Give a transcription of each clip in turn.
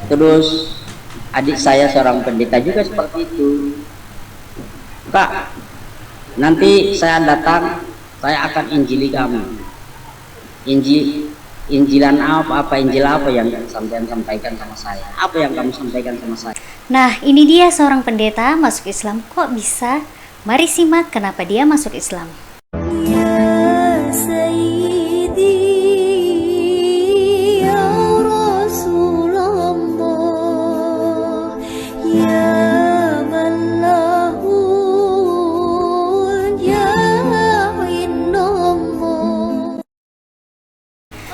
Terus adik saya seorang pendeta juga seperti itu. Kak, nanti saya datang, saya akan injili kamu. Injilan apa Injil apa yang sampean sampaikan sama saya? Apa yang kamu sampaikan sama saya? Nah, ini dia seorang pendeta masuk Islam. Kok bisa? Mari simak kenapa dia masuk Islam. Ya Sayyidi ya Rasulullah ya man lahu ya Innallah.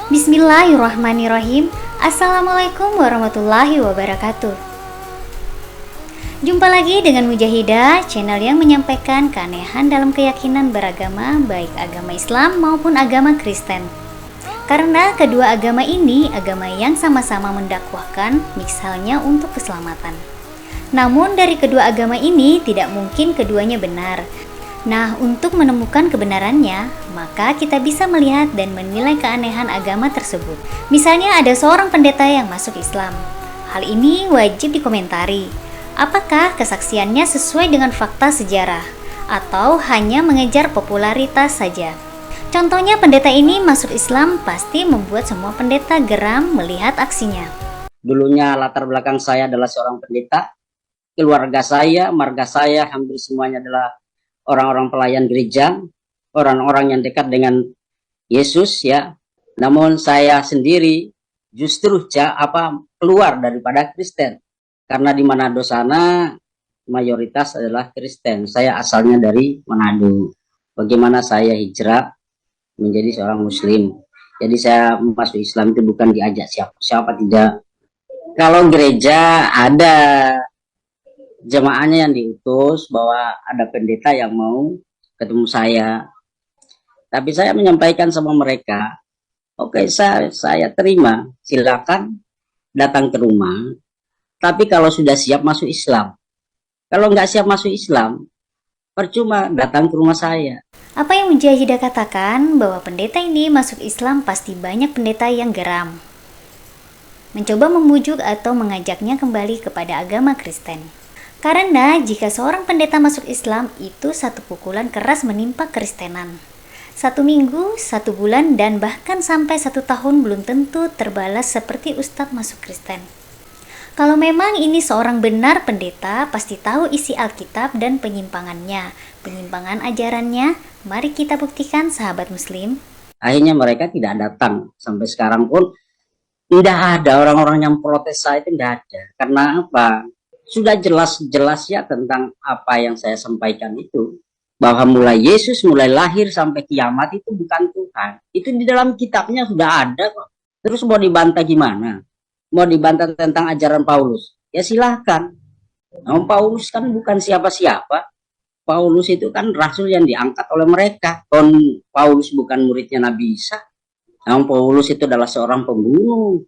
Bismillahirrahmanirrahim. Assalamualaikum warahmatullahi wabarakatuh. Jumpa lagi dengan Mujahidah, channel yang menyampaikan keanehan dalam keyakinan beragama, baik agama Islam maupun agama Kristen. Karena kedua agama ini agama yang sama-sama mendakwahkan, misalnya untuk keselamatan. Namun dari kedua agama ini tidak mungkin keduanya benar. Nah, untuk menemukan kebenarannya, maka kita bisa melihat dan menilai keanehan agama tersebut. Misalnya ada seorang pendeta yang masuk Islam. Hal ini wajib dikomentari. Apakah kesaksiannya sesuai dengan fakta sejarah atau hanya mengejar popularitas saja? Contohnya pendeta ini masuk Islam pasti membuat semua pendeta geram melihat aksinya. Dulunya latar belakang saya adalah seorang pendeta. Keluarga saya, marga saya hampir semuanya adalah orang-orang pelayan gereja, orang-orang yang dekat dengan Yesus ya. Namun saya sendiri justru keluar daripada Kristen. Karena di Manado sana mayoritas adalah Kristen. Saya asalnya dari Manado. Bagaimana saya hijrah menjadi seorang Muslim. Jadi saya masuk Islam itu bukan diajak siapa tidak. Kalau gereja ada jemaahnya yang diutus bahwa ada pendeta yang mau ketemu saya. Tapi saya menyampaikan sama mereka, oke, saya terima, silakan datang ke rumah. Tapi kalau sudah siap masuk Islam, kalau nggak siap masuk Islam, percuma datang ke rumah saya. Apa yang Mujahidah katakan bahwa pendeta ini masuk Islam pasti banyak pendeta yang geram. Mencoba memujuk atau mengajaknya kembali kepada agama Kristen. Karena jika seorang pendeta masuk Islam itu satu pukulan keras menimpa Kristenan. 1 minggu, 1 bulan, dan bahkan sampai 1 tahun belum tentu terbalas seperti Ustadz masuk Kristen. Kalau memang ini seorang benar pendeta, pasti tahu isi Alkitab dan penyimpangannya, penyimpangan ajarannya. Mari kita buktikan, sahabat Muslim. Akhirnya mereka tidak datang. Sampai sekarang pun tidak ada orang-orang yang protes saya, itu tidak ada. Karena apa? Sudah jelas-jelas ya tentang apa yang saya sampaikan itu. Bahwa mulai Yesus, mulai lahir sampai kiamat itu bukan Tuhan. Itu di dalam kitabnya sudah ada kok. Terus mau dibantah gimana? Mau dibantah tentang ajaran Paulus, ya silahkan. Namun Paulus kan bukan siapa-siapa. Paulus itu kan rasul yang diangkat oleh mereka. Paulus bukan muridnya Nabi Isa. Namun Paulus itu adalah seorang pembunuh.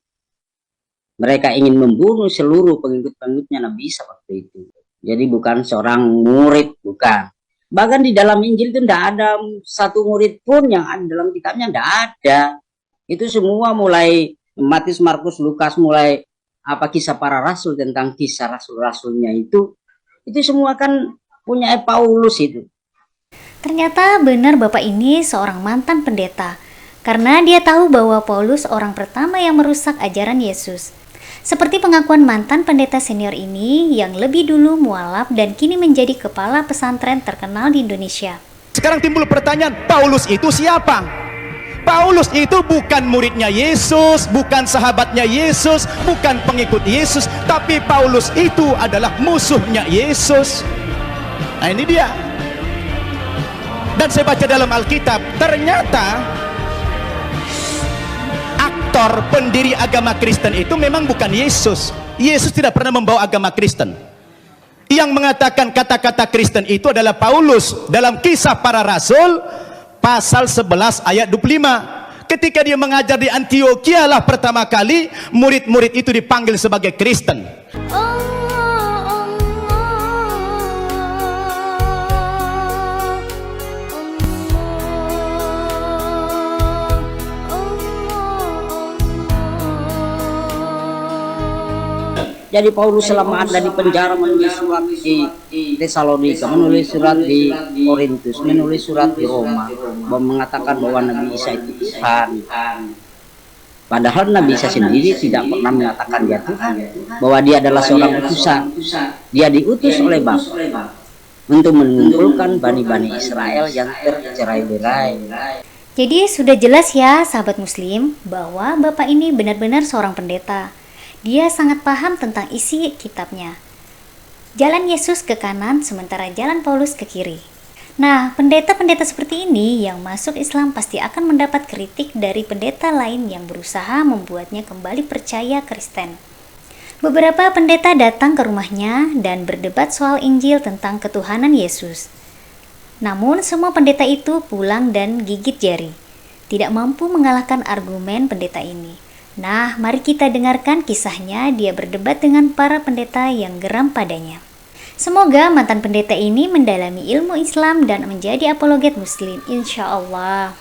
Mereka ingin membunuh seluruh pengikut-pengikutnya Nabi Isa waktu itu. Jadi bukan seorang murid, bukan. Bahkan di dalam Injil itu tidak ada satu murid pun yang ada dalam kitabnya, tidak ada. Itu semua mulai Matius, Markus, Lukas, mulai kisah para rasul, tentang kisah rasul-rasulnya itu semua kan punya Paulus itu. Ternyata benar Bapak ini seorang mantan pendeta, karena dia tahu bahwa Paulus orang pertama yang merusak ajaran Yesus. Seperti pengakuan mantan pendeta senior ini yang lebih dulu mualaf dan kini menjadi kepala pesantren terkenal di Indonesia. Sekarang timbul pertanyaan, Paulus itu siapa? Paulus itu bukan muridnya Yesus, bukan sahabatnya Yesus, bukan pengikut Yesus, tapi Paulus itu adalah musuhnya Yesus. Nah ini dia. Dan saya baca dalam Alkitab, ternyata aktor pendiri agama Kristen itu memang bukan Yesus. Yesus tidak pernah membawa agama Kristen. Yang mengatakan kata-kata Kristen itu adalah Paulus dalam Kisah Para Rasul pasal 11 ayat 25. Ketika dia mengajar di Antioquia lah pertama kali murid-murid itu dipanggil sebagai Kristen. Jadi Paulus selama ada di penjara menulis surat di Tesalonika, menulis surat di Korintus, menulis surat di Roma, mengatakan bahwa Nabi Isa itu Tuhan. Padahal Nabi Isa sendiri tidak pernah mengatakan dia Tuhan, bahwa dia adalah seorang utusan. Dia diutus oleh Bapa untuk mengumpulkan bani-bani Israel yang tercerai-berai. Jadi sudah jelas ya sahabat muslim bahwa Bapak ini benar-benar seorang pendeta. Dia sangat paham tentang isi kitabnya. Jalan Yesus ke kanan sementara jalan Paulus ke kiri. Nah, pendeta-pendeta seperti ini yang masuk Islam pasti akan mendapat kritik dari pendeta lain yang berusaha membuatnya kembali percaya Kristen. Beberapa pendeta datang ke rumahnya dan berdebat soal Injil tentang ketuhanan Yesus. Namun semua pendeta itu pulang dan gigit jari, tidak mampu mengalahkan argumen pendeta ini. Nah, mari kita dengarkan kisahnya dia berdebat dengan para pendeta yang geram padanya. Semoga mantan pendeta ini mendalami ilmu Islam dan menjadi apologet muslim, insya Allah.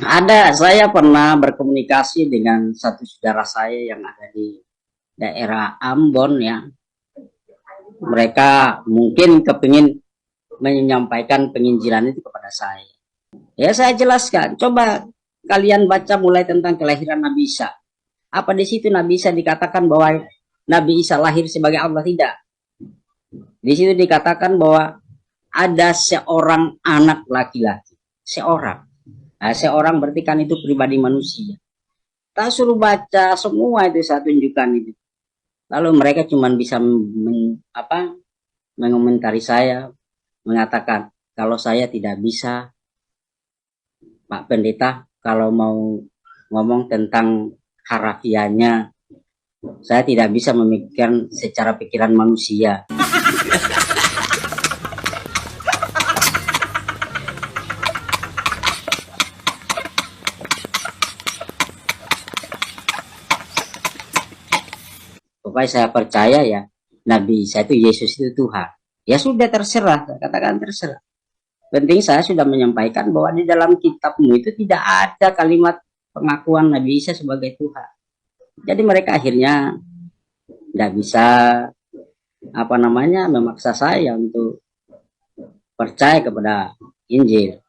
Ada, saya pernah berkomunikasi dengan satu saudara saya yang ada di daerah Ambon ya. Mereka mungkin kepingin menyampaikan penginjilan itu kepada saya. Ya saya jelaskan, coba kalian baca mulai tentang kelahiran Nabi Isa. Apa di situ Nabi Isa dikatakan bahwa Nabi Isa lahir sebagai Allah? Tidak. Di situ dikatakan bahwa ada seorang anak laki-laki, seorang. Nah, seorang berarti kan itu pribadi manusia. Tak suruh baca semua itu, saya tunjukkan itu. Lalu mereka cuma bisa mengomentari saya, mengatakan kalau saya tidak bisa, Pak Pendeta, kalau mau ngomong tentang harafiahnya, saya tidak bisa memikirkan secara pikiran manusia. Pokoknya saya percaya ya, Nabi Isa itu, Yesus itu Tuhan. Ya sudah, terserah, katakan terserah. Penting saya sudah menyampaikan bahwa di dalam kitabmu itu tidak ada kalimat pengakuan Nabi Isa sebagai Tuhan. Jadi mereka akhirnya tidak bisa memaksa saya untuk percaya kepada Injil.